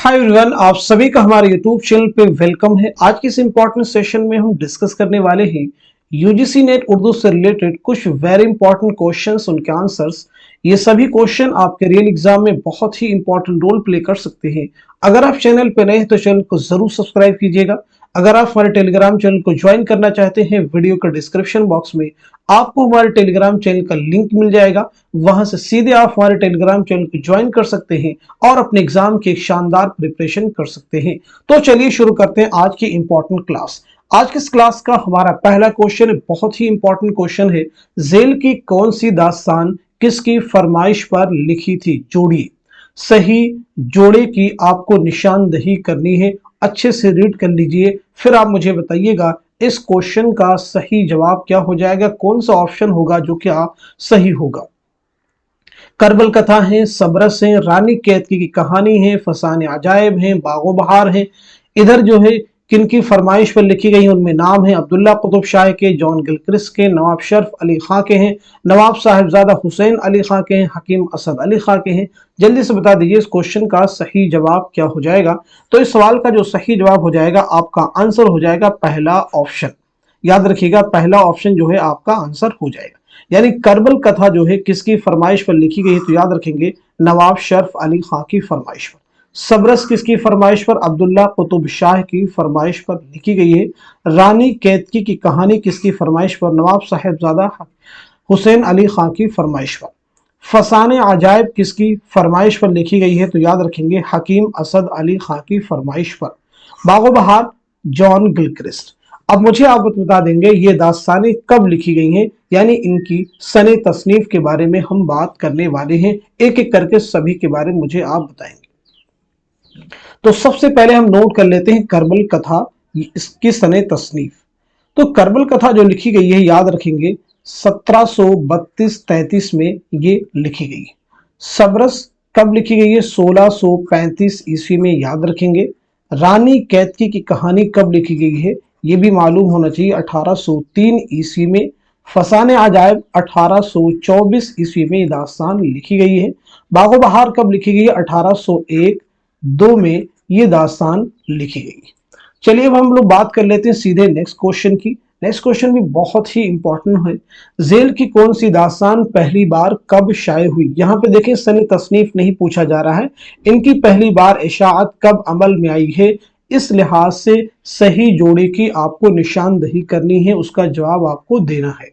Hi everyone, आप सभी का हमारे यूट्यूब चैनल पे वेलकम है। आज के इस इंपॉर्टेंट सेशन में हम डिस्कस करने वाले हैं यूजीसी नेट उर्दू से रिलेटेड कुछ वेरी इंपॉर्टेंट क्वेश्चंस, उनके आंसर्स। ये सभी क्वेश्चन आपके रियल एग्जाम में बहुत ही इंपॉर्टेंट रोल प्ले कर सकते हैं। अगर आप चैनल पे नए हैं तो चैनल को जरूर सब्सक्राइब कीजिएगा। अगर आप हमारे टेलीग्राम चैनल को ज्वाइन करना चाहते हैं, वीडियो के डिस्क्रिप्शन बॉक्स में आपको हमारे टेलीग्राम चैनल का लिंक मिल जाएगा। वहां से सीधे आप हमारे टेलीग्राम चैनल को ज्वाइन कर सकते हैं और अपने एग्जाम की एक शानदार प्रिपरेशन कर सकते हैं। तो चलिए शुरू करते हैं आज की इंपॉर्टेंट क्लास। आज की इस क्लास का हमारा पहला क्वेश्चन बहुत ही इंपॉर्टेंट क्वेश्चन है। झेल की कौन सी दास्तान किसकी फरमाइश पर लिखी थी? जोड़िए। सही जोड़े की आपको निशानदही करनी है। अच्छे से रीड कर लीजिए, फिर आप मुझे बताइएगा इस क्वेश्चन का सही जवाब क्या हो जाएगा, कौन सा ऑप्शन होगा जो क्या सही होगा। करबल कथा है, सबरस है, रानी कैतकी की कहानी है, फसाने अजायब है, बागो बहार है। इधर जो है किनकी फरमाइश पर लिखी गई, उनमें नाम है अब्दुल्ला कुतुब शाह के, जॉन गिलक्रिस्ट के, नवाब शर्फ अली खां के हैं, नवाब साहिबजादा हुसैन अली खां के हैं, हकीम असद अली खां के हैं। जल्दी से बता दीजिए इस क्वेश्चन का सही जवाब क्या हो जाएगा। तो इस सवाल का जो सही जवाब हो जाएगा, आपका आंसर हो जाएगा पहला ऑप्शन। याद रखिएगा, पहला ऑप्शन जो है आपका आंसर हो जाएगा। यानी करबल कथा जो है किसकी फरमाइश पर लिखी गई है, तो याद रखेंगे नवाब शर्फ अली खां की फरमाइश पर। सबरस किसकी फरमाइश पर? अब्दुल्ला कुतुब शाह की फरमाइश पर लिखी गई है। रानी कैतकी की कहानी किसकी फरमाइश पर? नवाब साहिबजादा हुसैन अली खां की फरमाइश पर। फसाने अजायब किसकी फरमाइश पर लिखी गई है? तो याद रखेंगे हकीम असद अली खां की फरमाइश पर। बागो बहार जॉन गिलक्रिस्ट। अब मुझे आप बता देंगे ये दास्तानें कब लिखी गई हैं, यानी इनकी सने तसनीफ के बारे में हम बात करने वाले हैं। एक एक करके सभी के बारे में मुझे आप बताएंगे। तो सबसे पहले हम नोट कर लेते हैं करबल कथा, इसकी सने तसनीफ। तो करबल कथा जो लिखी गई है, याद रखेंगे 1732-33 में ये लिखी गई है। सबरस कब लिखी गई है? 1635 ईस्वी में, याद रखेंगे। रानी कैतकी की कहानी कब लिखी गई है? ये भी मालूम होना चाहिए, 1803 ईस्वी में। फसाने अजायब 1824 ईस्वी में दास्तान लिखी गई है। बागो बहार कब लिखी गई है? 1801-2 में ये दास्तान लिखी गई है। चलिए अब हम लोग बात कर लेते हैं सीधे नेक्स्ट क्वेश्चन की। नेक्स्ट क्वेश्चन भी बहुत ही इंपॉर्टेंट है। झेल की कौन सी दास्तान पहली बार कब शाये हुई? यहाँ पे देखें सने तसनीफ नहीं पूछा जा रहा है, इनकी पहली बार इशाअत कब अमल में आई है। इस लिहाज से सही जोड़े की आपको निशानदही करनी है, उसका जवाब आपको देना है।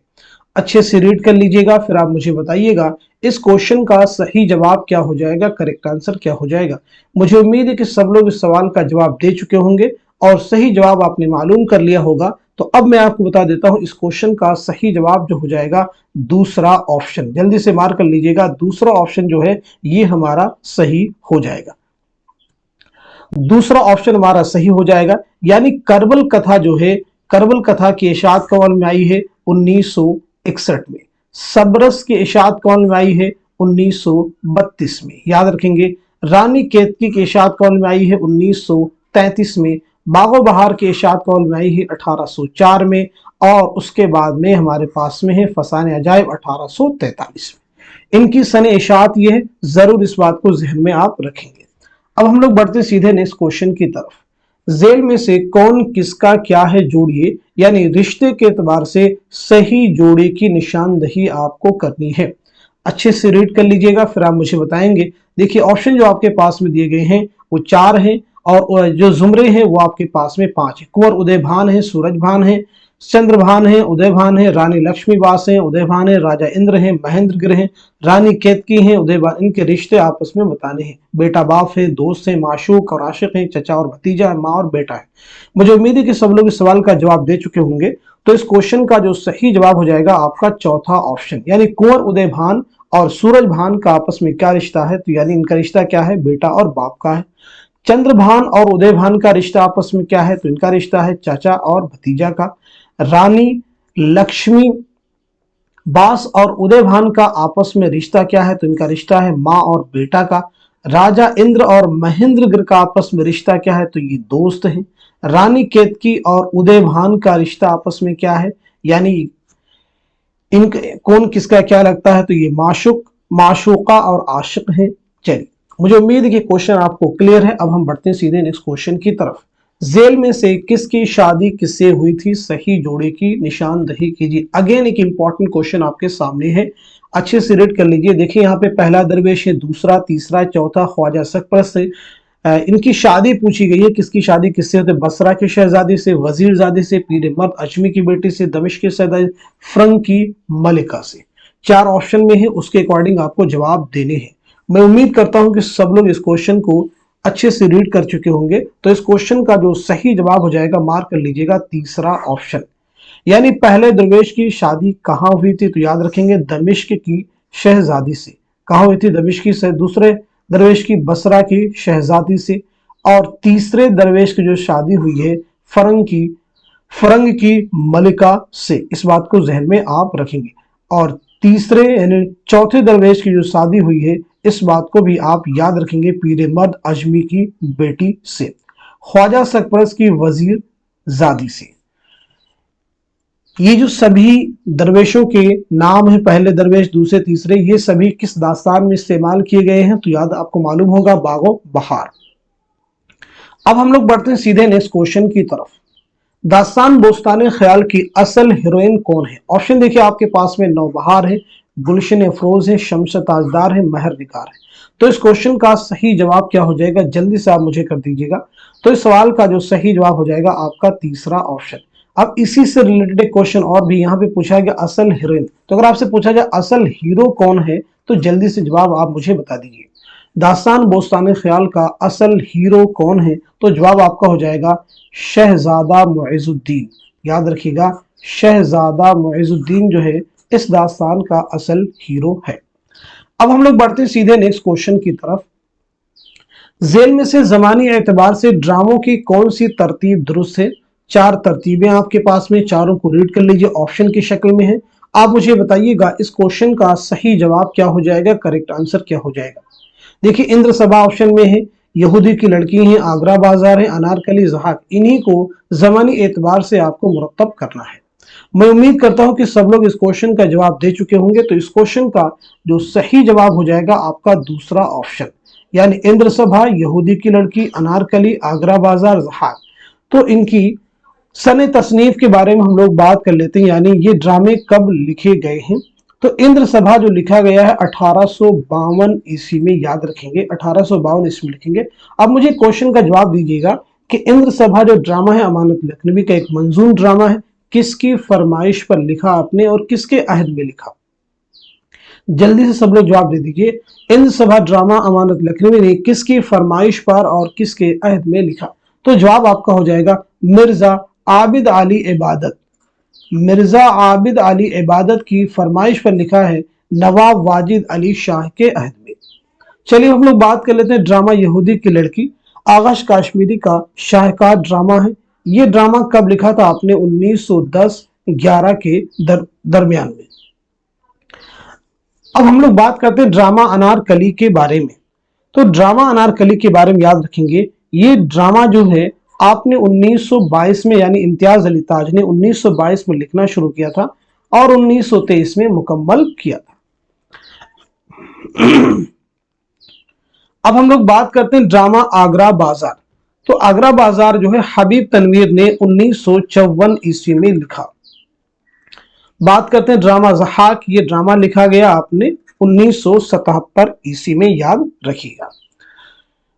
अच्छे से रीड कर लीजिएगा, फिर आप मुझे बताइएगा इस क्वेश्चन का सही जवाब क्या हो जाएगा, करेक्ट आंसर क्या हो जाएगा। मुझे उम्मीद है कि सब लोग इस सवाल का जवाब दे चुके होंगे और सही जवाब आपने मालूम कर लिया होगा। तो अब मैं आपको बता देता हूं इस क्वेश्चन का सही जवाब जो हो जाएगा दूसरा ऑप्शन। जल्दी से मार्क कर लीजिएगा, दूसरा ऑप्शन जो है ये हमारा सही हो जाएगा। दूसरा ऑप्शन हमारा सही हो जाएगा, यानी करबल कथा जो है, करबल कथा की इशाअत कब अमल में आई है? 1961 में। सबरस की इशाअत कब अमल में आई है? 1932 में, याद रखेंगे। रानी कैतकी की इशाअत कब अमल में आई है? 1933 में। बागो बहार की इशाअत कब अमल में आई है? 1804 में। और उसके बाद में हमारे पास में है फसाने अजायब 1843 में। इनकी सने इशाअत ये है, जरूर इस बात को जहन में आप रखेंगे। अब हम लोग बढ़ते सीधे नेक्स्ट क्वेश्चन की तरफ। झेल में से कौन किसका क्या है जोड़िए, यानी रिश्ते के एतबार से सही जोड़े की निशानदही आपको करनी है। अच्छे से रीड कर लीजिएगा, फिर आप मुझे बताएंगे। देखिए ऑप्शन जो आपके पास में दिए गए हैं वो 4 हैं और जो जुमरे हैं वो आपके पास में 5 है। कुंवर उदयभान है, सूरजभान है, चंद्रभान है, उदयभान है, रानी लक्ष्मीबास है, उदयभान है, राजा इंद्र है, महेंद्रगिर है, रानी केतकी है, उदयभान। इनके रिश्ते आपस में बताने हैं। बेटा बाप है, दोस्त है, माशूक और आशिक है, चचा और भतीजा है, माँ और बेटा है। मुझे उम्मीद है कि सब लोग इस सवाल का जवाब दे चुके होंगे। तो इस क्वेश्चन का जो सही जवाब हो जाएगा आपका चौथा ऑप्शन, यानी कुंवर उदयभान और सूरजभान का आपस में क्या रिश्ता है? तो यानी इनका रिश्ता क्या है? बेटा और बाप का है। चंद्रभान और उदयभान का रिश्ता आपस में क्या है? तो इनका रिश्ता है चाचा और भतीजा का। रानी लक्ष्मी बास और उदयभान का आपस में रिश्ता क्या है? तो इनका रिश्ता है माँ और बेटा का। राजा इंद्र और महेंद्रगिर का आपस में रिश्ता क्या है? तो ये दोस्त हैं। रानी केतकी और उदयभान का रिश्ता आपस में क्या है, यानी कौन किसका क्या लगता है? तो ये माशुक, माशूका और आशिक है। चलिए मुझे उम्मीद है कि क्वेश्चन आपको क्लियर है। अब हम बढ़ते हैं सीधे नेक्स्ट क्वेश्चन की तरफ। जेल में से किसकी शादी किससे हुई थी, सही जोड़े की निशानदही कीजिए। अगेन एक इंपॉर्टेंट क्वेश्चन आपके सामने है, अच्छे से रीड कर लीजिए। देखिए यहाँ पे पहला दरवेश है, दूसरा, तीसरा, चौथा ख्वाजा सरपरस्त से इनकी शादी पूछी गई है। किसकी शादी किससे होते? बसरा के शहजादी से, वजीरजादे से, पीर मर्द अजमी की बेटी से, दमिश्क के शहजादी, फ्रंग की मलिका से। 4 ऑप्शन में है, उसके अकॉर्डिंग आपको जवाब देने हैं। मैं उम्मीद करता हूं कि सब लोग इस क्वेश्चन को अच्छे से रीड कर चुके होंगे। तो इस क्वेश्चन का जो सही जवाब हो जाएगा, मार्क कर लीजिएगा तीसरा ऑप्शन। यानी पहले दरवेश की शादी कहां हुई थी? तो याद रखेंगे दमिश्क की शहजादी से। कहां हुई थी? दमिश्क की से। दूसरे दरवेश की बसरा की शहजादी से। और तीसरे दरवेश की जो शादी हुई है फरंग की मलिका से। इस बात को जहन में आप रखेंगे। और तीसरे यानी चौथे दरवेश की जो शादी हुई है, इस बात को भी आप याद रखेंगे, पीर मर्द अजमी की बेटी से, ख्वाजा सरपरस्त की वजीर जादी से। ये जो सभी दरवेशों के नाम हैं, पहले दरवेश, दूसरे, तीसरे, ये सभी किस दास्तान में इस्तेमाल किए गए हैं? तो याद आपको मालूम होगा, बागो बहार। अब हम लोग बढ़ते हैं सीधे नेक्स्ट क्वेश्चन की तरफ। दास्तान बोस्तान ख्याल की असल हीरोइन कौन है? ऑप्शन देखिए आपके पास में, नौबहार है, गुलशन अफरोज है, शम्स ताजदार है, महर निगार है। तो इस क्वेश्चन का सही जवाब क्या हो जाएगा? जल्दी से आप मुझे कर दीजिएगा। तो इस सवाल का जो सही जवाब हो जाएगा आपका तीसरा ऑप्शन। अब इसी से रिलेटेड एक क्वेश्चन और भी यहाँ पे पूछा गया, असल हीरोइन। तो अगर आपसे पूछा जाए असल हीरो कौन है, तो जल्दी से जवाब आप मुझे बता दीजिए। दास्तान बोस्तान ख्याल का असल हीरो कौन है? तो जवाब आपका हो जाएगा शहजादा मुइजुद्दीन। याद रखिएगा, शहजादा मुइजुद्दीन जो है इस दास्तान का असल हीरो है। अब हम लोग बढ़ते हैं सीधे नेक्स्ट क्वेश्चन की तरफ। जेल में से जमानी एतबार से ड्रामों की कौन सी तरतीब दुरुस्त है? 4 तरतीबें आपके पास में, चारों को रीड कर लीजिए, ऑप्शन की शक्ल में है। आप मुझे बताइएगा इस क्वेश्चन का सही जवाब क्या हो जाएगा, करेक्ट आंसर क्या हो जाएगा। देखिए इंद्र सभा ऑप्शन में है, यहूदी की लड़की है, आगरा बाजार है, अनारकली, ज़हाक। इन्हीं को जमानी एतबार से आपको मुरतब करना है। मैं उम्मीद करता हूं कि सब लोग इस क्वेश्चन का जवाब दे चुके होंगे। तो इस क्वेश्चन का जो सही जवाब हो जाएगा आपका दूसरा ऑप्शन, यानी इंद्र सभा, यहूदी की लड़की, अनारकली, आगरा बाजार, ज़हाक। तो इनकी सने तसनीफ के बारे में हम लोग बात कर लेते हैं, यानी ये ड्रामे कब लिखे गए हैं। तो इंद्र सभा जो लिखा गया है 1852 ईस्वी में, याद रखेंगे 1852 ईस्वी में लिखेंगे। अब मुझे क्वेश्चन का जवाब दीजिएगा कि इंद्र सभा जो ड्रामा है अमानत लखनवी का एक मंजूम ड्रामा है, किसकी फरमाइश पर लिखा आपने और किसके अहद में लिखा? जल्दी से सब लोग जवाब दे दीजिए। इंद्र सभा ड्रामा अमानत लखनवी ने किसकी फरमाइश पर और किसके अहद में लिखा? तो जवाब आपका हो जाएगा मिर्जा आबिद अली इबादत। मिर्जा आबिद अली इबादत की फरमाइश पर लिखा है, नवाब वाजिद अली शाह के अहद में। चलिए हम लोग बात कर लेते हैं ड्रामा यहूदी की लड़की। आगाश काश्मीरी का शाहकार ड्रामा है। ये ड्रामा कब लिखा था आपने? 1910-11 के दरमियान में। अब हम लोग बात करते हैं ड्रामा अनारकली के बारे में। तो ड्रामा अनारकली के बारे में याद रखेंगे, ये ड्रामा जो है आपने 1922 में, यानी इम्तियाज अली ताज ने 1922 में लिखना शुरू किया था और 1923 में मुकम्मल किया था। अब हम लोग बात करते हैं ड्रामा आगरा बाजार। तो आगरा बाजार जो है हबीब तनवीर ने 1954 ईस्वी में लिखा। बात करते हैं ड्रामा ज़हाक। ये ड्रामा लिखा गया आपने 1977 ईस्वी में, याद रखिएगा।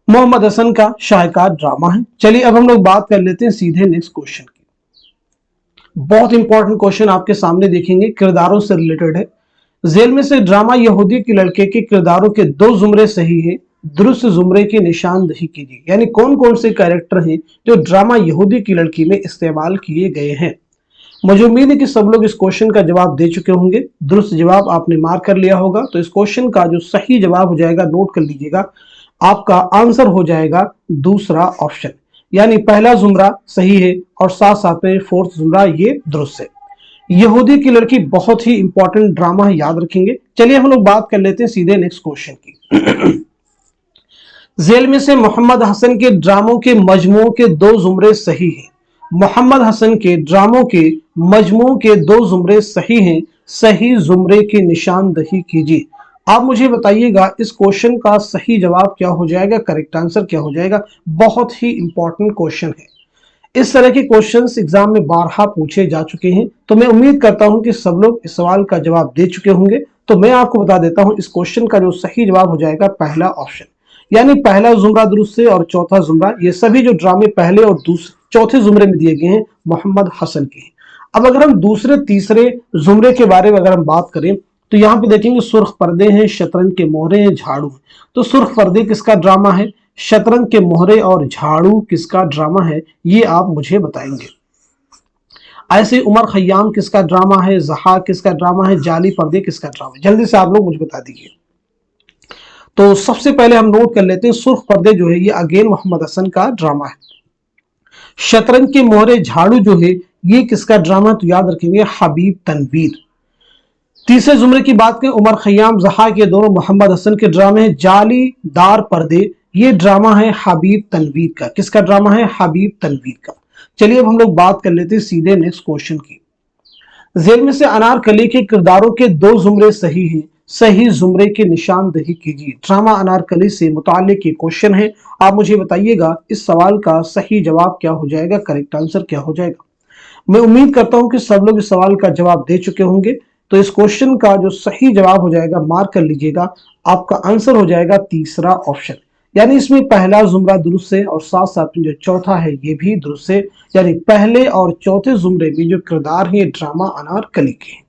मोहम्मद हसन का शाहकार ड्रामा है। चलिए अब हम लोग बात कर लेते हैं सीधे नेक्स्ट क्वेश्चन की। बहुत इंपॉर्टेंट क्वेश्चन आपके सामने देखेंगे, किरदारों से रिलेटेड है। जेल में से ड्रामा यहूदी के लड़के के किरदारों के 2 जुमरे सही है, दुरुस्त जुमरे की निशानदही कीजिए। यानी कौन कौन से कैरेक्टर हैं जो ड्रामा यहूदी की लड़की में इस्तेमाल किए गए हैं। मुझे उम्मीद है कि सब लोग इस क्वेश्चन का जवाब दे चुके होंगे, दुरुस्त जवाब आपने मार्क कर लिया होगा। तो इस क्वेश्चन का जो सही जवाब हो जाएगा, नोट कर लीजिएगा, आपका आंसर हो जाएगा दूसरा ऑप्शन। यानी पहला जुमरा सही है और साथ साथ में 4th जुमरा ये दुरुस्त है। यहूदी की लड़की बहुत ही इंपॉर्टेंट ड्रामा है, याद रखेंगे। चलिए हम लोग बात कर लेते हैं सीधे नेक्स्ट क्वेश्चन की। जेल में से मोहम्मद हसन के ड्रामों के मजमू के 2 जुमरे सही हैं। मोहम्मद हसन के ड्रामों के मजमू के 2 जुमरे सही हैं, सही जुमरे की निशानदही कीजिए। आप मुझे बताइएगा इस क्वेश्चन का सही जवाब क्या हो जाएगा, करेक्ट आंसर क्या हो जाएगा। बहुत ही इंपॉर्टेंट क्वेश्चन है। इस तरह के क्वेश्चंस एग्जाम में बारहा पूछे जा चुके हैं, तो मैं उम्मीद करता हूं कि सब लोग इस सवाल का जवाब दे चुके होंगे। तो मैं आपको बता देता हूं इस क्वेश्चन का जो सही जवाब हो जाएगा पहला ऑप्शन, यानी पहला जुमरा दुरुस्त है और चौथा जुमरा। ये सभी जो ड्रामे पहले और चौथे जुमरे में दिए गए हैं मोहम्मद हसन के हैं। अब अगर हम दूसरे तीसरे जुमरे के बारे में अगर हम बात करें तो यहाँ पे देखेंगे सुर्ख पर्दे हैं, शतरंज के मोहरे हैं, झाड़ू है। तो सुर्ख पर्दे किसका ड्रामा है, शतरंज के मोहरे और झाड़ू किसका ड्रामा है, ये आप मुझे बताएंगे। ऐसे उमर खयाम किसका ड्रामा है, जहा किसका ड्रामा है, जाली पर्दे किसका ड्रामा है, जल्दी से आप लोग मुझे बता दीजिए। तो सबसे पहले हम नोट कर लेते हैं सुर्ख पर्दे जो है ये अगेन मोहम्मद हसन का ड्रामा है। शतरंज के मोहरे झाड़ू जो है ये किसका ड्रामा है, तो याद रखेंगे हबीब तनवीर। तीसरे जुमरे की बात करें उमर खयाम जहा के दोनों मोहम्मद हसन के ड्रामे हैं। जालीदार पर्दे ये ड्रामा है हबीब तनवीर का। किसका ड्रामा है, हबीब तनवीर का। चलिए अब हम लोग बात कर लेते हैं सीधे नेक्स्ट क्वेश्चन की। जेल में से अनारकली के किरदारों के दो जुमरे सही हैं, सही जुमरे की निशानदही कीजिए। ड्रामा अनारकली से मुताल्लिक ये क्वेश्चन है। आप मुझे बताइएगा इस सवाल का सही जवाब क्या हो जाएगा, करेक्ट आंसर क्या हो जाएगा। मैं उम्मीद करता हूं कि सब लोग इस सवाल का जवाब दे चुके होंगे। तो इस क्वेश्चन का जो सही जवाब हो जाएगा मार्क कर लीजिएगा, आपका आंसर हो जाएगा तीसरा ऑप्शन, यानी इसमें पहला जुमरा दुरुस्त है और साथ साथ में जो चौथा है ये भी दुरुस्त है, यानी पहले और चौथे जुमरे में जो किरदार है ये ड्रामा अनारकली के हैं।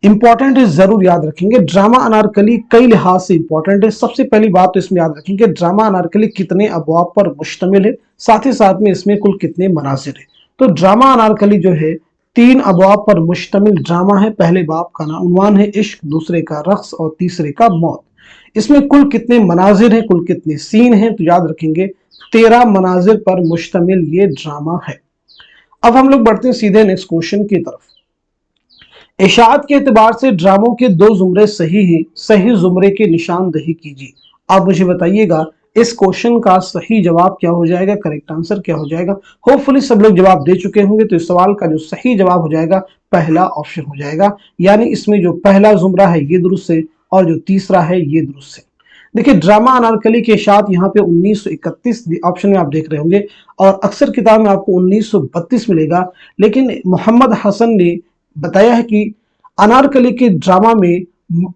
इंपॉर्टेंट है, जरूर याद रखेंगे। ड्रामा अनारकली कई लिहाज से इंपॉर्टेंट है। सबसे पहली बात तो इसमें याद रखेंगे ड्रामा अनारकली कितने अबवाब पर मुश्तमिल है, साथ ही साथ में इसमें कुल कितने मनाजिर है। तो ड्रामा अनारकली जो है 3 अबवाब पर मुश्तमिल ड्रामा है। पहले बाब का उन्वान है इश्क, दूसरे का रक्स और तीसरे का मौत। इसमें कुल कितने मनाजिर हैं, कुल कितने सीन हैं, तो याद रखेंगे 13 मनाजिर पर मुश्तमिल ये ड्रामा है। अब हम लोग बढ़ते हैं सीधे नेक्स्ट क्वेश्चन की तरफ। इशाअत के एतबार से ड्रामों के 2 जुमरे सही हैं, सही जुमरे की निशानदही कीजिए। आप मुझे बताइएगा इस क्वेश्चन का सही जवाब क्या हो जाएगा, करेक्ट आंसर क्या हो जाएगा। होपफुली सब लोग जवाब दे चुके होंगे। तो इस सवाल का जो सही जवाब हो जाएगा पहला ऑप्शन हो जाएगा, यानी इसमें जो पहला जुमरा है ये दुरुस्त है और जो तीसरा है ये दुरुस्त है। देखिए ड्रामा अनारकली के साथ यहाँ पे 1931 ऑप्शन में आप देख रहे होंगे और अक्सर किताब में आपको 1932 मिलेगा, लेकिन मोहम्मद हसन ने बताया है कि अनारकली के ड्रामा में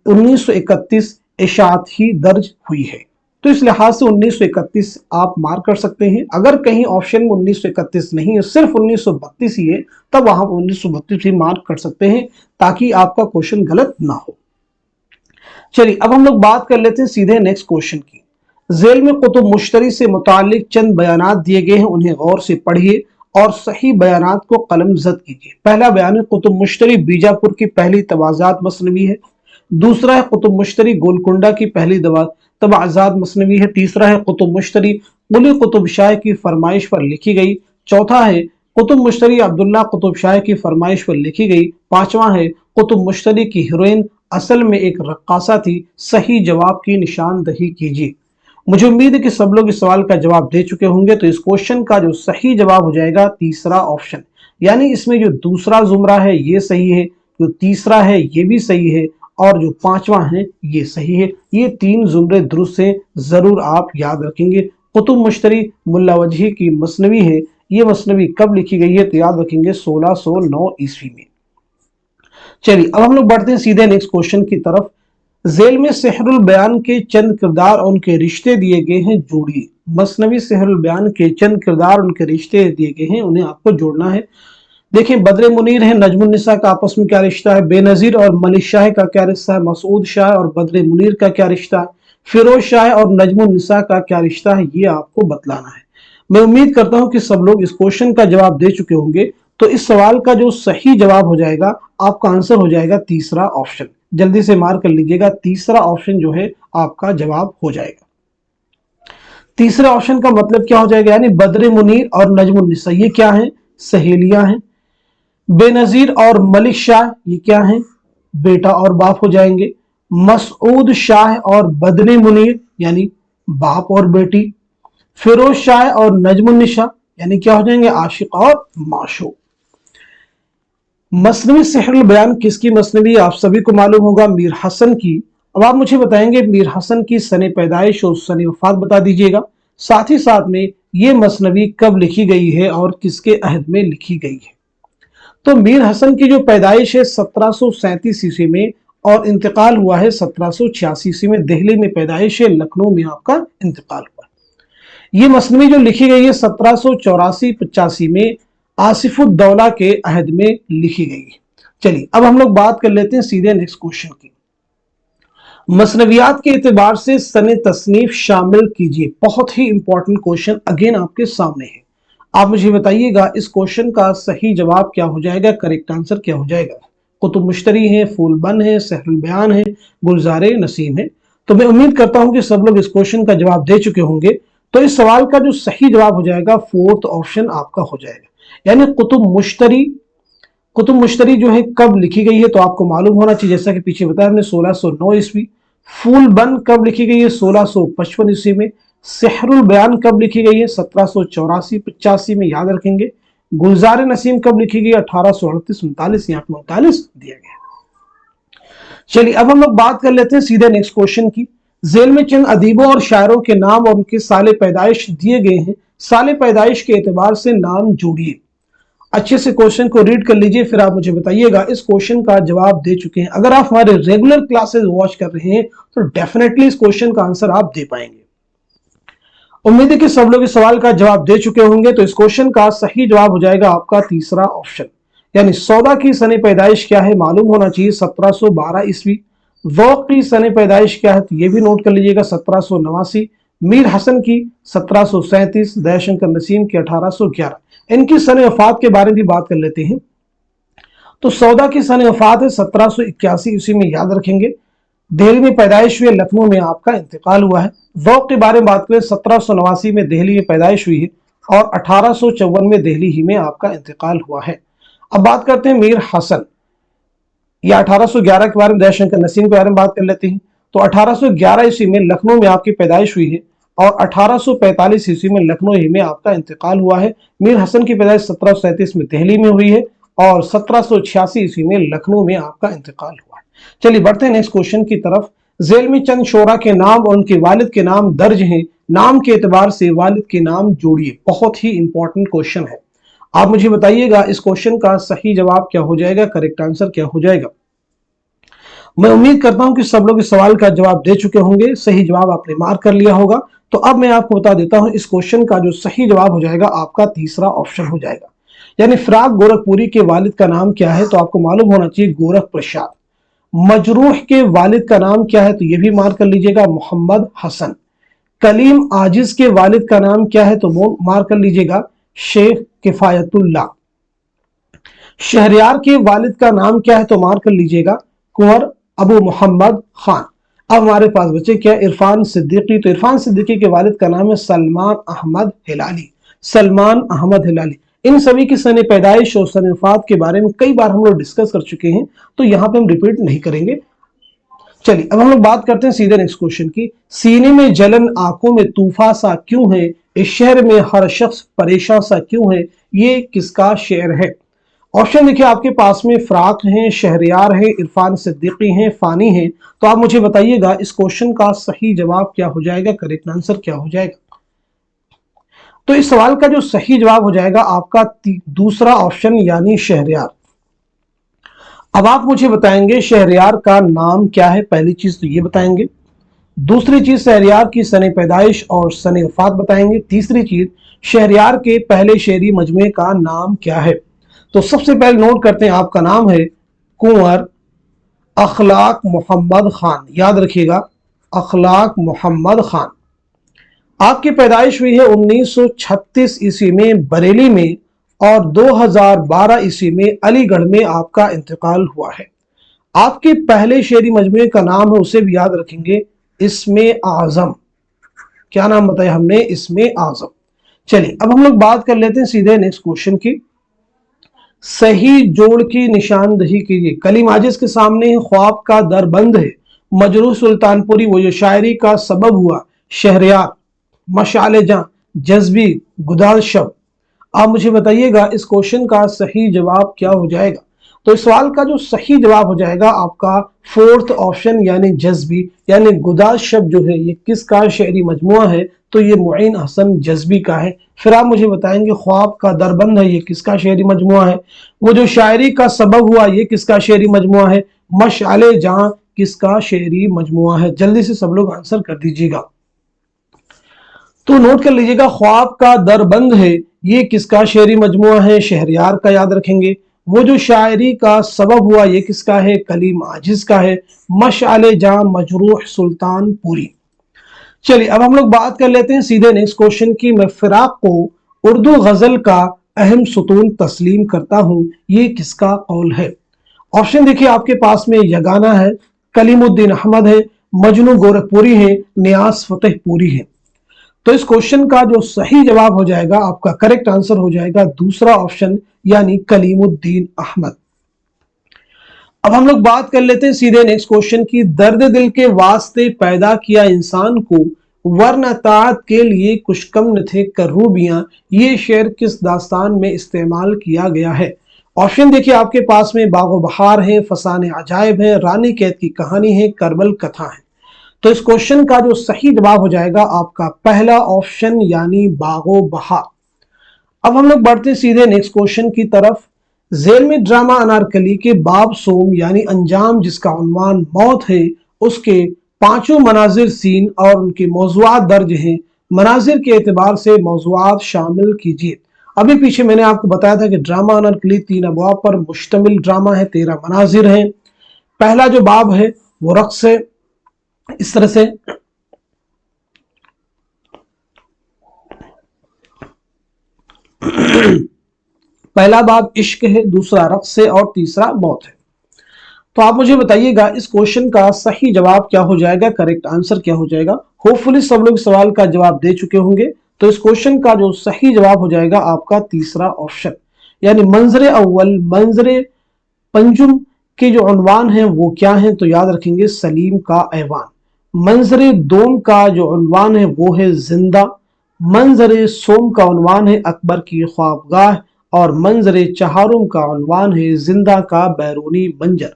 1931 इशाअत ही दर्ज हुई है। तो इस लिहाज से 1931 आप मार्क कर सकते हैं। अगर कहीं ऑप्शन में 1931 नहीं है, सिर्फ 1932 ही है, तब वहां 1932 ही मार्क कर सकते हैं ताकि आपका क्वेश्चन गलत ना हो। चलिए अब हम लोग बात कर लेते हैं सीधे नेक्स्ट क्वेश्चन की। जेल में कुतुब मुश्तरी से मुतालिक चंद बयानात दिए गए हैं, उन्हें गौर से पढ़िए और सही बयानात को कलमजद कीजिए। पहला बयान है कुतुब मुश्तरी बीजापुर की पहली तवाज़ात मसनवी है। दूसरा है कुतुब मुश्तरी गोलकुंडा की पहली तवाज़ात मसनवी है। तीसरा है कुतुब मुश्तरी कुली कुतुब शाह की फरमाइश पर लिखी गई। चौथा है कुतुब मुश्तरी अब्दुल्ला कुतुब शाह की फरमाइश पर लिखी गई। पांचवा है कुतुब मुश्तरी की हीरोइन असल में एक रक्कासा थी। सही जवाब की निशानदही कीजिए। मुझे उम्मीद है कि सब लोग इस सवाल का जवाब दे चुके होंगे। तो इस क्वेश्चन का जो सही जवाब हो जाएगा तीसरा ऑप्शन, यानी इसमें जो दूसरा जुमरा है ये सही है, जो तीसरा है ये भी सही है और जो पांचवा है ये सही है। ये 3 जुमरे दुरुस्त हैं, जरूर आप याद रखेंगे। कुतुब मुश्तरी मुल्ला वजही की मसनवी है। ये मसनवी कब लिखी गई है, तो याद रखेंगे 1609 ईस्वी में। चलिए अब हम लोग बढ़ते हैं सीधे नेक्स्ट क्वेश्चन की तरफ। जेल में सेहरुल बयान के चंद किरदार और उनके रिश्ते दिए गए हैं, जोड़िए। मसनवी सेहरुल बयान के चंद किरदार उनके रिश्ते दिए गए हैं, उन्हें आपको जोड़ना है। देखिए बद्र मुनीर है, नजमुन्निसा का आपस में क्या रिश्ता है, बेनजीर और मलिक शाह का क्या रिश्ता है, मसूद शाह और बद्र मुनीर का क्या रिश्ता है, फिरोज शाह और नजमुन्निसा का क्या रिश्ता है, ये आपको बतलाना है। मैं उम्मीद करता हूं कि सब लोग इस क्वेश्चन का जवाब दे चुके होंगे। तो इस सवाल का जो सही जवाब हो जाएगा आपका आंसर हो जाएगा तीसरा ऑप्शन। जल्दी से मार्क कर लीजिएगा, तीसरा ऑप्शन जो है आपका जवाब हो जाएगा। तीसरे ऑप्शन का मतलब क्या हो जाएगा, यानी बद्र मुनीर और नजमुन्निसा ये क्या है, सहेलियां हैं। बेनजीर और मलिक शाह ये क्या है, बेटा और बाप हो जाएंगे। मसूद शाह और बद्र मुनीर यानी बाप और बेटी। फिरोज शाह और नजमुन्निसा यानी क्या हो जाएंगे, आशिक और माशूक। मसनवी सेहरुल बयान किसकी मसनवी, आप सभी को मालूम होगा मीर हसन की। अब आप मुझे बताएंगे मीर हसन की सने पैदाइश और सने वफात बता दीजिएगा। साथ ही साथ में ये मसनवी कब लिखी गई है और किसके अहद में लिखी गई है। तो मीर हसन की जो पैदाइश है 1737 ईस्वी में और इंतकाल हुआ है 1786 ईस्वी में। दिल्ली में पैदाइश है, लखनऊ में आपका इंतकाल हुआ। ये मसनवी जो लिखी गई है 1784-85 में आसिफुद्दौला के अहद में लिखी गई है। चलिए अब हम लोग बात कर लेते हैं सीधे नेक्स्ट क्वेश्चन की। मसनवियात के एतबार से सने तसनीफ शामिल कीजिए। बहुत ही इंपॉर्टेंट क्वेश्चन अगेन आपके सामने है। आप मुझे बताइएगा इस क्वेश्चन का सही जवाब क्या हो जाएगा, करेक्ट आंसर क्या हो जाएगा। कुतुब मुश्तरी है, फूलबन है, सहरुल बयान है, गुलजार नसीम है। तो मैं उम्मीद करता हूं कि सब लोग इस क्वेश्चन का जवाब दे चुके होंगे। तो इस सवाल का जो सही जवाब हो जाएगा फोर्थ ऑप्शन आपका हो जाएगा, यानी कुतुब मुश्तरी जो है कब लिखी गई है तो आपको मालूम होना चाहिए, जैसा कि पीछे बताया हमने 1609 ईस्वी। फूलबन कब लिखी गई है 1655 ईस्वी में। सहरुल बयान कब लिखी गई है 1784-85 में, याद रखेंगे। गुलजार नसीम कब लिखी गई 1838-39, यहाँ पे 39 दिया गया। चलिए अब हम लोग बात कर लेते हैं सीधे नेक्स्ट क्वेश्चन की। जेल में चंद अदीबों और शायरों के नाम और उनके साले पैदाइश दिए गए हैं। साले पैदाइश के एतबार से नाम जोड़िए। अच्छे से क्वेश्चन को रीड कर लीजिए, फिर आप मुझे बताइएगा इस क्वेश्चन का जवाब दे चुके हैं। अगर आप हमारे रेगुलर क्लासेस वॉच कर रहे हैं तो डेफिनेटली इस क्वेश्चन का आंसर आप दे पाएंगे। उम्मीद है कि सब लोग इस सवाल का जवाब दे चुके होंगे। तो इस क्वेश्चन का सही जवाब हो जाएगा आपका तीसरा ऑप्शन, यानी सौदा की सने पैदाइश क्या है मालूम होना चाहिए 1712 ईस्वी। ज़ौक़ की सने पैदाइश क्या है तो ये भी नोट कर लीजिएगा 1789। मीर हसन की 1737, दयाशंकर नसीम की 1811। इनकी सने वफात के बारे में भी बात कर लेते हैं। तो सौदा की सने वफात है 1781 ईस्वी में, याद रखेंगे। दिल्ली में पैदाइश हुई, लखनऊ में आपका इंतकाल हुआ है। ज़ौक़ के बारे में बात करें 1789 में दिल्ली में पैदाइश हुई है और 1854 में दिल्ली ही में आपका इंतकाल हुआ है। अब बात करते हैं मीर हसन, या 1811 के बारे में, दयाशंकर नसीम के बारे में बात कर लेते हैं। तो 1811 ईस्वी में लखनऊ में आपकी पैदाइश हुई है और 1845 ईस्वी में लखनऊ ही में आपका इंतकाल हुआ है। मीर हसन की पैदाइश 1737 में दिल्ली में हुई है और 1786 ईस्वी में लखनऊ में आपका इंतकाल हुआ है। चलिए बढ़ते हैं नेक्स्ट क्वेश्चन की तरफ। जेल में चंद शोरा के नाम और उनके वालिद के नाम दर्ज हैं। नाम के एतबार से वालिद के नाम जोड़िए। बहुत ही इंपॉर्टेंट क्वेश्चन है। आप मुझे बताइएगा इस क्वेश्चन का सही जवाब क्या हो जाएगा, करेक्ट आंसर क्या हो जाएगा। मैं उम्मीद करता हूं कि सब लोग इस सवाल का जवाब दे चुके होंगे, सही जवाब आपने मार्क कर लिया होगा। तो अब मैं आपको बता देता हूं इस क्वेश्चन का जो सही जवाब हो जाएगा आपका तीसरा ऑप्शन हो जाएगा, यानी फिराक गोरखपुरी के वालिद का नाम क्या है तो आपको मालूम होना चाहिए गोरख प्रसाद। मजरूह के वालिद का नाम क्या है तो यह भी मार्क कर लीजिएगा मोहम्मद हसन। कलीम आजिज के वालिद का नाम क्या है तो मार्क कर लीजिएगा शेख किफायतुल्लाह। शहरयार के वालिद का नाम क्या है तो मार्क कर लीजिएगा कुंवर अबू मोहम्मद खान। अब हमारे पास बचे क्या, इरफान सिद्दीकी। तो इरफान सिद्दीकी के वालिद का नाम है सलमान अहमद हिलाली। सलमान अहमद हिलाली। इन सभी की सने पैदाइश और सने वफात के बारे में कई बार हम लोग डिस्कस कर चुके हैं, तो यहाँ पे हम रिपीट नहीं करेंगे। चलिए अब हम लोग बात करते हैं सीधे नेक्स्ट क्वेश्चन की। सीने में जलन, आंखों में तूफा सा क्यों है, इस शहर में हर शख्स परेशान सा क्यों है, ये किसका शेर है। ऑप्शन देखिए आपके पास में, फराक हैं, शहरयार है, इरफान सिद्दीकी हैं, फानी हैं। तो आप मुझे बताइएगा इस क्वेश्चन का सही जवाब क्या हो जाएगा, करेक्ट आंसर क्या हो जाएगा। तो इस सवाल का जो सही जवाब हो जाएगा आपका दूसरा ऑप्शन, यानी शहरयार। अब आप मुझे बताएंगे शहरयार का नाम क्या है, पहली चीज तो ये बताएंगे। दूसरी चीज शहरयार की सने पैदाइश और सने वफात बताएंगे। तीसरी चीज शहरयार के पहले शेरी मजमे का नाम क्या है। तो सबसे पहले नोट करते हैं, आपका नाम है कुंवर अखलाक मोहम्मद खान। याद रखिएगा अखलाक मोहम्मद खान। आपकी पैदाइश हुई है 1936 ईस्वी में बरेली में और 2012 ईस्वी में अलीगढ़ में आपका इंतकाल हुआ है। आपके पहले शेरी मजमे का नाम है, उसे भी याद रखेंगे, इसमें आजम। क्या नाम बताया हमने, इसमें आजम। चलिए अब हम लोग बात कर लेते हैं सीधे नेक्स्ट क्वेश्चन की। सही जोड़ की निशानदही कीजिए। कलीम आजिज के सामने ख्वाब का दर बंद है, मजरूह सुल्तानपुरी वो जो शायरी का सबब हुआ, शहरयार, मशाले जां, जज्बी, गुदाल शब। आप मुझे बताइएगा इस क्वेश्चन का सही जवाब क्या हो जाएगा। तो इस सवाल का जो सही जवाब हो जाएगा आपका फोर्थ ऑप्शन यानी जज्बी, यानी गुदाज शब्द जो है ये किसका शेरी मजमुआ है, तो ये मुईन हसन जज्बी का है। फिर आप मुझे बताएंगे ख्वाब का दरबंद है ये किसका शेरी मजमुआ है, वो जो शायरी का सबब हुआ ये किसका शेरी मजमुआ है, मशाले जहां किसका शेरी मजमुआ है। जल्दी से सब लोग आंसर कर दीजिएगा। तो नोट कर लीजिएगा, ख्वाब का दरबंद है ये किसका शेरी मजमुआ है, शहरयार का याद रखेंगे। वो जो शायरी का सबब हुआ ये किसका है, कलीम आजिज का है। मशाले जहां मजरूह सुल्तानपुरी। चलिए अब हम लोग बात कर लेते हैं सीधे नेक्स्ट क्वेश्चन की। मैं फिराक को उर्दू गजल का अहम सुतून तस्लीम करता हूं, ये किसका कौल है। ऑप्शन देखिए आपके पास में, यगाना है, कलीमुद्दीन अहमद है, मजनू गोरखपुरी है, नियाज फतेहपुरी है। तो इस क्वेश्चन का जो सही जवाब हो जाएगा, आपका करेक्ट आंसर हो जाएगा दूसरा ऑप्शन यानी कलीमुद्दीन अहमद। अब हम लोग बात कर लेते हैं सीधे नेक्स्ट क्वेश्चन की। दर्द दिल के वास्ते पैदा किया इंसान को, वरना ताअत के लिए कुछ कम न थे करूबियां, ये शेर किस दास्तान में इस्तेमाल किया गया है। ऑप्शन देखिए आपके पास में, बागो बहार है, फसाने अजायब है, रानी कैद की कहानी है, करबल कथा है। तो इस क्वेश्चन का जो सही जवाब हो जाएगा आपका पहला ऑप्शन यानी बागो बहार। अब हम लोग बढ़ते हैं सीधे नेक्स्ट क्वेश्चन की तरफ। जेल में ड्रामा अनारकली के बाब सोम यानी अंजाम जिसका उन्वान मौत है, उसके 5 मनाजिर सीन और उनके मौजुआत दर्ज हैं। मनाजिर के एतबार से मौजुआत शामिल कीजिए। अभी पीछे मैंने आपको बताया था कि ड्रामा अनारकली 3 अबवाब पर मुश्तमिल ड्रामा है, 13 मनाजिर हैं। पहला जो बाब है वो रक्स है, इस तरह से पहला बाब इश्क है, दूसरा रक्स है और तीसरा मौत है। तो आप मुझे बताइएगा इस क्वेश्चन का सही जवाब क्या हो जाएगा, करेक्ट आंसर क्या हो जाएगा। होपफुली सब लोग सवाल का जवाब दे चुके होंगे। तो इस क्वेश्चन का जो सही जवाब हो जाएगा आपका तीसरा ऑप्शन यानी मंजरे अव्वल मंजरे पंजुम के जो उन्वान है वो क्या है, तो याद रखेंगे सलीम का ऐवान। मंजरे दोम का जो उन्वान है वो है जिंदा। मंजरे सोम का उन्वान है अकबर की ख्वाबगाह। और मंजरे चहारुम का उन्वान है जिंदा का बैरूनी मंजर।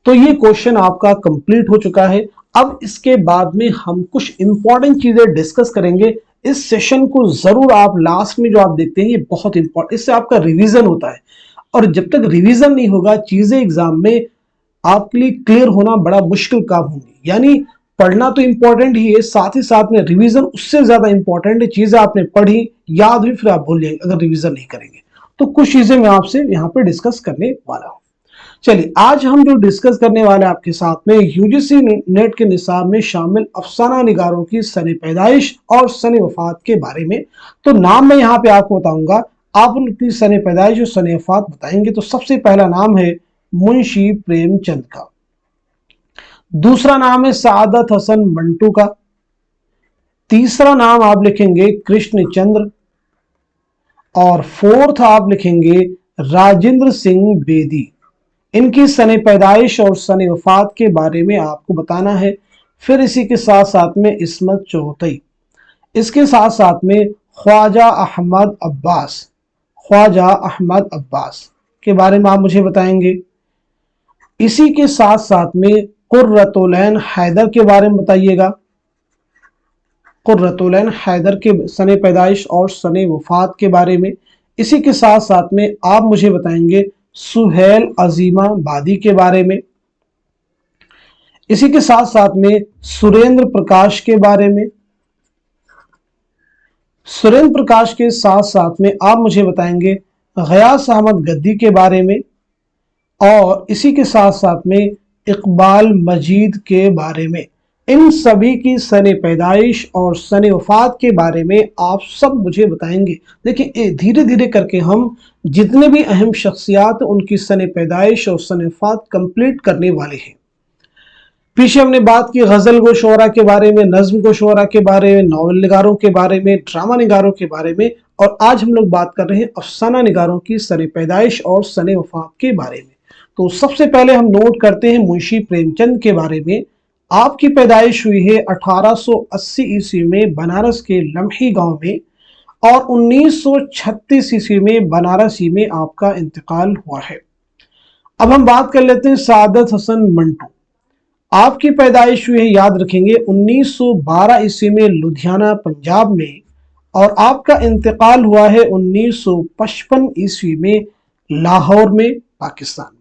तो ये क्वेश्चन आपका कंप्लीट हो चुका है। अब इसके बाद में हम कुछ इंपॉर्टेंट चीजें डिस्कस करेंगे। इस सेशन को जरूर आप लास्ट में जो आप देखते हैं ये बहुत इंपॉर्टेंट, इससे आपका रिवीजन होता है। और जब तक रिवीजन नहीं होगा चीजें एग्जाम में आपके लिए क्लियर होना बड़ा मुश्किल काम होंगी। यानी पढ़ना तो इंपॉर्टेंट ही है, साथ ही साथ में रिवीजन उससे ज्यादा इंपॉर्टेंट है। चीजें आपने पढ़ी, याद हुई, फिर आप भूल जाएंगे अगर रिवीजन नहीं करेंगे। तो कुछ चीजें मैं आपसे यहाँ पे डिस्कस करने वाला हूँ। चलिए आज हम जो डिस्कस करने वाले हैं आपके साथ में यूजीसी नेट के निसाब में शामिल अफसाना निगारों की सने पैदाइश और सने वफात के बारे में। तो नाम मैं यहाँ पे आपको बताऊंगा, आप उनकी सने पैदाइश और सने वफात बताएंगे। तो सबसे पहला नाम है मुंशी प्रेमचंद का, दूसरा नाम है सादत हसन मंटू का, तीसरा नाम आप लिखेंगे कृष्ण चंद्र, और फोर्थ आप लिखेंगे राजेंद्र सिंह बेदी। इनकी सने पैदाइश और सने वफात के बारे में आपको बताना है। फिर इसी के साथ साथ में इस्मत चौहतई, इसके साथ साथ में ख्वाजा अहमद अब्बास के बारे में आप मुझे बताएंगे। इसी के साथ साथ में कुर्रतुलैन हैदर के बारे में बताइएगा। कुर्रतुलैन हैदर के सने पैदाइश और सने वफात के बारे में। इसी के साथ साथ में आप मुझे बताएंगे सुहेल अजीमा बादी के बारे में। इसी के साथ साथ में सुरेंद्र प्रकाश के बारे में। सुरेंद्र प्रकाश के साथ साथ में आप मुझे बताएंगे गयास अहमद गद्दी के बारे में। और इसी के साथ साथ में इकबाल मजीद के बारे में। इन सभी की सने पैदाइश और सने वफात के बारे में आप सब मुझे बताएंगे। देखिए धीरे धीरे करके हम जितने भी अहम शख्सियात उनकी सने पैदाइश और सने वफात कंप्लीट करने वाले हैं। पीछे हमने बात की गजल गो शोरा के बारे में, नज्म गो शोरा के बारे में, नॉवल निगारों के बारे में, ड्रामा निगारों के बारे में, और आज हम लोग बात कर रहे हैं अफसाना निगारों की सने पैदाइश और सने वफात के बारे में। तो सबसे पहले हम नोट करते हैं मुंशी प्रेमचंद के बारे में। आपकी पैदाइश हुई है 1880 ईस्वी में बनारस के लम्ही गांव में, और 1936 ईस्वी में बनारसी में आपका इंतकाल हुआ है। अब हम बात कर लेते हैं सादत हसन मंटू। आपकी पैदाइश हुई है, याद रखेंगे, 1912 ईस्वी में लुधियाना पंजाब में, और आपका इंतकाल हुआ है 1955 ईस्वी में लाहौर में पाकिस्तान में।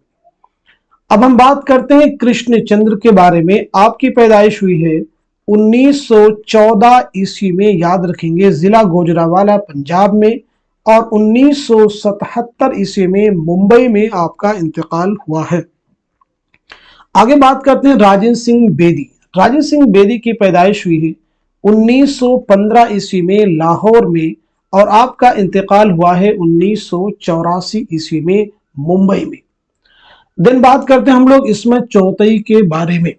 अब हम बात करते हैं कृष्ण चंद्र के बारे में। आपकी पैदाइश हुई है 1914 ईस्वी में, याद रखेंगे, जिला गुजरांवाला पंजाब में, और 1977 ईस्वी में मुंबई में आपका इंतकाल हुआ है। आगे बात करते हैं राजेंद्र सिंह बेदी। राजेंद्र सिंह बेदी की पैदाइश हुई है 1915 ईस्वी में लाहौर में, और आपका इंतकाल हुआ है 1984 ईस्वी में मुंबई में। देन बात करते हैं हम लोग इस्मत चौधरी के बारे में।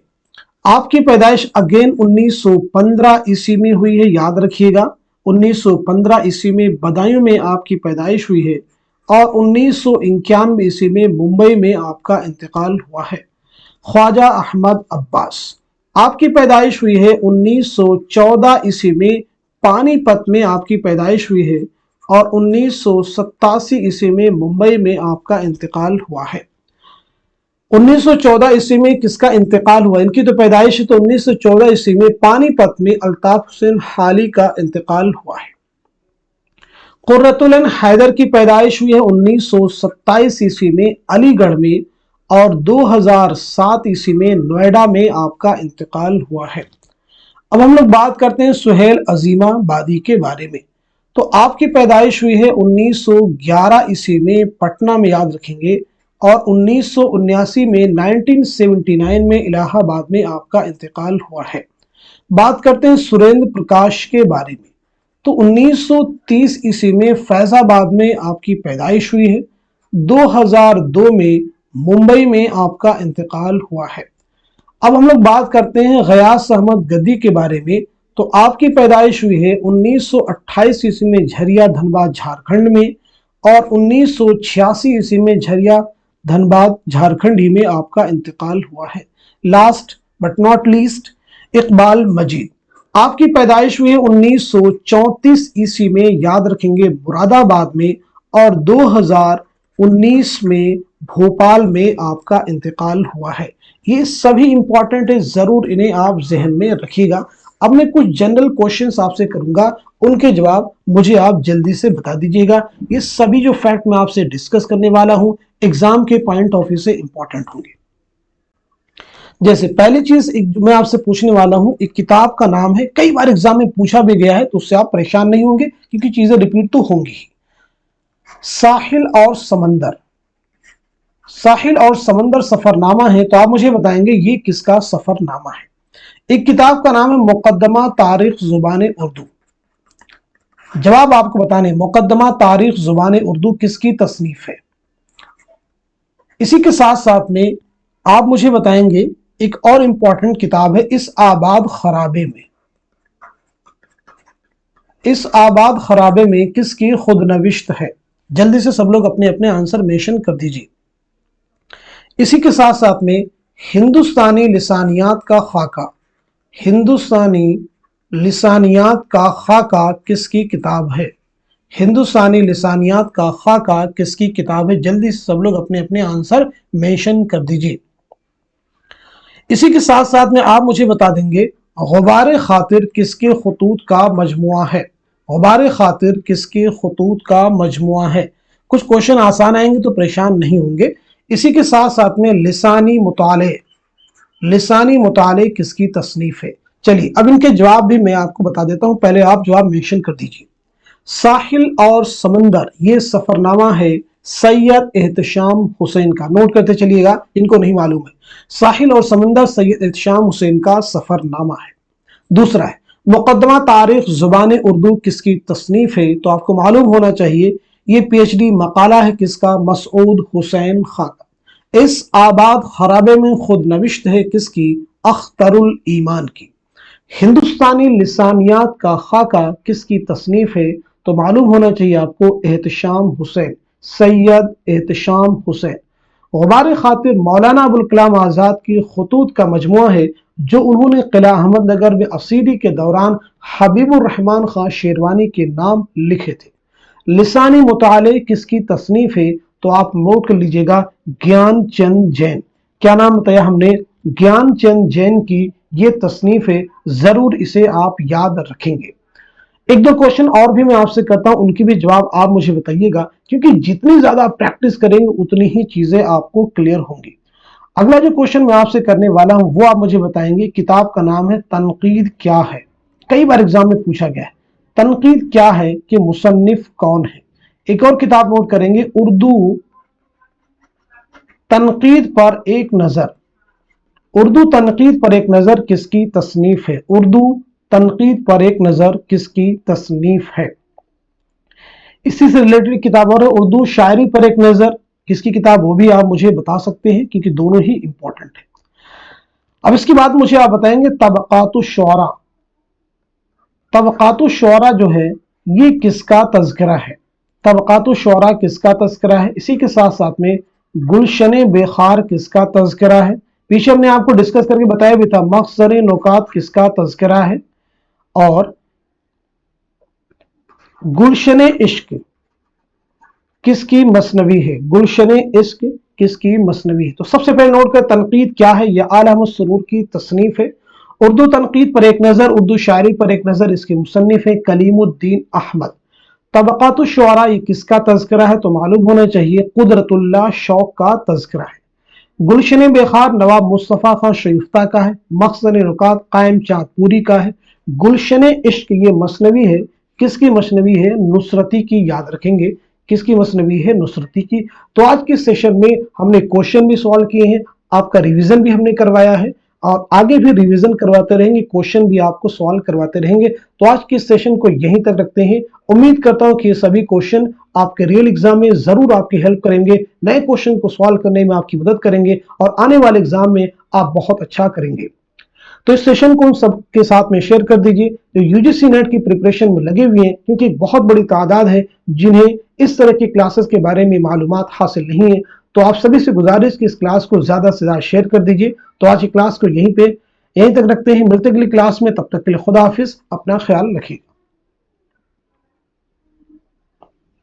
आपकी पैदाइश अगेन 1915 ईस्वी में हुई है, याद रखिएगा, 1915 ईस्वी में बदायूं में आपकी पैदाइश हुई है, और 1991 ईस्वी में मुंबई में आपका इंतकाल हुआ है। ख्वाजा अहमद अब्बास, आपकी पैदाइश हुई है 1914 ईस्वी में पानीपत में आपकी पैदाइश हुई है, और 1987 ईस्वी में मुंबई में आपका इंतकाल हुआ है। 1914 ईस्वी में किसका इंतकाल हुआ? इनकी तो पैदाइश है, तो 1914 ईस्वी में पानीपत में अल्ताफ हुसैन हाली का इंतकाल हुआ है। कुर्रतुल ऐन हैदर की पैदाइश हुई है 1927 ईस्वी में अलीगढ़ में, और 2007 ईस्वी में नोएडा में आपका इंतकाल हुआ है। अब हम लोग बात करते हैं सुहेल अजीमाबादी के बारे में। तो आपकी पैदाइश हुई है 1911 ईस्वी में पटना में, याद रखेंगे, और 1979 में 1979 में इलाहाबाद में आपका इंतकाल हुआ है। बात करते हैं सुरेंद्र प्रकाश के बारे में। तो 1930 ईस्वी में फैजाबाद में आपकी पैदाइश हुई है, 2002 में मुंबई में आपका इंतकाल हुआ है। अब हम लोग बात करते हैं गयास अहमद गद्दी के बारे में। तो आपकी पैदाइश हुई है 1928 ईस्वी में झरिया धनबाद झारखंड में, और 1986 ईस्वी में झरिया धनबाद झारखंड ही में आपका इंतकाल हुआ है। Last but not least, Iqbal Majid, आपकी पैदाइश हुई है 1934 ईस्वी में, याद रखेंगे, मुरादाबाद में, और 2019 में भोपाल में आपका इंतकाल हुआ है। ये सभी इंपॉर्टेंट है, जरूर इन्हें आप जहन में रखिएगा। अब मैं कुछ जनरल क्वेश्चंस आपसे करूंगा, उनके जवाब मुझे आप जल्दी से बता दीजिएगा। ये सभी जो फैक्ट मैं आपसे डिस्कस करने वाला हूं एग्जाम के पॉइंट ऑफ व्यू से इंपॉर्टेंट होंगे। जैसे पहली चीज मैं आपसे पूछने वाला हूं, एक किताब का नाम है, कई बार एग्जाम में पूछा भी गया है, तो उससे आप परेशान नहीं होंगे क्योंकि चीजें रिपीट तो होंगी ही। साहिल और समंदर, साहिल और समंदर सफरनामा है, तो आप मुझे बताएंगे ये किसका सफरनामा है। एक किताब का नाम है मुकद्दमा तारीख जुबान उर्दू। जवाब आपको बताने, मुकद्दमा तारीख जुबान उर्दू किसकी तसनीफ है। इसी के साथ साथ में आप मुझे बताएंगे एक और इंपॉर्टेंट किताब है इस आबाद खराबे में। इस आबाद खराबे में किसकी खुदनविश्त है। जल्दी से सब लोग अपने अपने आंसर मेंशन कर दीजिए। इसी के साथ साथ में हिंदुस्तानी लिसानियात का खाका, हिंदुस्तानी लिसानियात का खाका किसकी किताब है। हिंदुस्तानी लिसानियात का खाका किसकी किताब है। जल्दी से सब लोग अपने अपने आंसर मेंशन कर दीजिए। इसी के साथ साथ में आप मुझे बता देंगे गुबार खातिर किसके खतूत का मजमुआ है। गुबार खातिर किसके खतूत का मजमुआ है। कुछ क्वेश्चन आसान आएंगे तो परेशान नहीं होंगे। इसी के साथ साथ में लिसानी मुताले, लिसानी मुताले किसकी तसनीफ है। चलिए अब इनके जवाब भी मैं आपको बता देता हूं, पहले आप जवाब मेंशन कर दीजिए। साहिल और समंदर ये सफरनामा है सैयद एहतशाम हुसैन का, नोट करते चलिएगा, इनको नहीं मालूम है। साहिल और समंदर सैयद एहतशाम हुसैन का सफरनामा है। दूसरा है मुकद्दमा तारीख जुबान उर्दू किसकी तसनीफ है, तो आपको मालूम होना चाहिए ये पीएचडी मकाला है किसका, मसूद हुसैन खान का। इस आबाद खराबे में खुद नविश्त है किसकी, अख्तरुल ईमान की। हिंदुस्तानी लिसानियात का खाका किसकी तसनीफ है, तो मालूम होना चाहिए आपको एहतशाम हुसैन, सैयद एहतशाम हुसैन। गुबार खातिर मौलाना अबुल कलाम आज़ाद की खतूत का मजमुआ है जो उन्होंने किला अहमदनगर में असीरी के दौरान हबीबुर रहमान खां शेरवानी के नाम लिखे थे। लिसानी मुताले किसकी तसनीफ है, तो आप नोट कर लीजिएगा ज्ञानचंद जैन। क्या नाम बताया हमने? ज्ञानचंद जैन की ये तसनीफ है, जरूर इसे आप याद रखेंगे। एक दो क्वेश्चन और भी मैं आपसे करता हूं, उनकी भी जवाब आप मुझे बताइएगा, क्योंकि जितनी ज्यादा आप प्रैक्टिस करेंगे उतनी ही चीजें आपको क्लियर होंगी। अगला जो क्वेश्चन मैं आपसे करने वाला हूं वो आप मुझे बताएंगे, किताब का नाम है तनकीद क्या है। कई बार एग्जाम में पूछा गया है तनकीद क्या है कि मुसन्निफ कौन है। एक और किताब नोट करेंगे, उर्दू तनकीद पर एक नजर। उर्दू तनकीद पर एक नजर किसकी तसनीफ है? उर्दू तनकीद पर एक नजर किसकी तसनीफ है? इसी से रिलेटेड किताब और है, उर्दू शायरी पर एक नजर, किसकी किताब, वो भी आप मुझे बता सकते हैं, क्योंकि दोनों ही इंपॉर्टेंट है। अब इसके बाद मुझे आप बताएंगे तबक़ातुश्शुअरा। तबक़ातुश्शुअरा जो है ये किसका तज़किरा है? तबक़ातुश्शुअरा किसका तज़किरा है? इसी के साथ साथ में गुलशन बेखार किसका तज़किरा है? पीछे हमने आपको डिस्कस करके बताया भी था, मख्ज़र नुकात किसका तज़किरा है? और गुलशन इश्क किसकी मसनवी है? गुलशन इश्क किसकी मसनवी है? तो सबसे पहले नोट कर, तनकीद क्या है? यह आला मुस्सरूर की तसनीफ है। उर्दू तनकीद पर एक नजर, उर्दू शायरी पर एक नजर, इसके मुसन्निफ है कलीमुद्दीन अहमद। तबक़ातुश्शुअरा ये किसका तज़किरा है? तो मालूम होना चाहिए कुदरतुल्लाह शौक़ का तज़किरा है। गुलशन बेखार नवाब मुस्तफ़ा खां शरीफ्ता का है। मख्ज़र नुकात कायम चाँदपुरी का है। गुलशन इश्क ये मसनवी है, किसकी मसनवी है? नुसरती की। याद रखेंगे किसकी मसनवी है? नुसरती की। तो आज के सेशन में हमने क्वेश्चन भी सॉल्व किए हैं, आपका रिवीजन भी हमने करवाया है, और आगे भी रिवीजन करवाते रहेंगे, क्वेश्चन भी आपको सॉल्व करवाते रहेंगे। तो आज के सेशन को यहीं तक रखते हैं। उम्मीद करता हूं कि ये सभी क्वेश्चन आपके रियल एग्जाम में जरूर आपकी हेल्प करेंगे, नए क्वेश्चन को सॉल्व करने में आपकी मदद करेंगे, और आने वाले एग्जाम में आप बहुत अच्छा करेंगे। तो इस सेशन को सबके साथ में शेयर कर दीजिए जो यूजीसी नेट की प्रिपरेशन में लगे हुए हैं, क्योंकि बहुत बड़ी तादाद है जिन्हें इस तरह की क्लासेस के बारे में मालूमात हासिल नहीं है। तो आप सभी से गुजारिश कि इस क्लास को ज्यादा से ज्यादा शेयर कर दीजिए। तो आज की क्लास को यहीं तक रखते हैं, मिलते अगली क्लास में, तब तक के लिए खुदा हाफिज, अपना ख्याल रखिए।